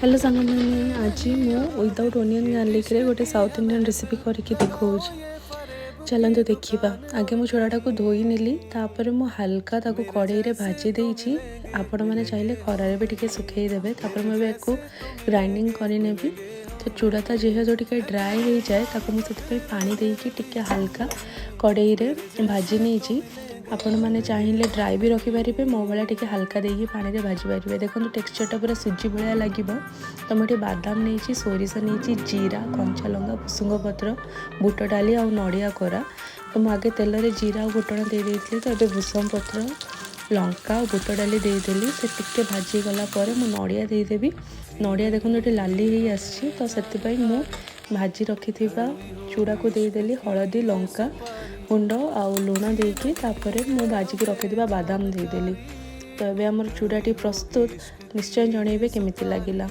Hello सांग मैंने आज मु विदाउट ओनियन गार्लिक रे गोटे साउथ इंडियन रेसिपी करके देखो चलते देखा। आगे मु छोड़ाटा को धोई नेली तापर मु हल्का ताको कड़ाई रे भाजी देइछि। आपण मैंने चाहिए खरारे भी टिके सुखई देबे। तापर मैं को ग्राइंडिंग करी नेबी। तो चूड़ाटा जेहेतु टिके ड्राई हो जाए ताको मु सेति पानी देकी टिके हल्का कड़ाई रे भाजी नेछि। आपण मैंने चाहिए ड्राई भी रखिपारे मो भाया टे हल्का देकी पानी रे भाजी पारे। देखो टेक्सचरटा पूरा सुजी भाया लगे। तो मुझे बादाम नहीं सोरिष नहीं जीरा कंचा लंका भुसुंग पत्र बुट डाली आ नड़िया कोरा। तो मुझे आगे तेल रे जीरा और बुटण दे देती। तो ये भुसुंग पत्र लंका और बुट डाली देदेली से टिके भाजी गलापर मु नड़िया देदेवी। नड़िया देखो ये लाली ही आसी। तो से मु भाजी रखि चूड़ा को देदेली हलदी लंका गुंड आ लुण देकी तापर मु भाजिकी रखिथा बादाम देदेली। तो ये आमर चूड़ाटी प्रस्तुत। निश्चय जनइबे केमिति लागिला।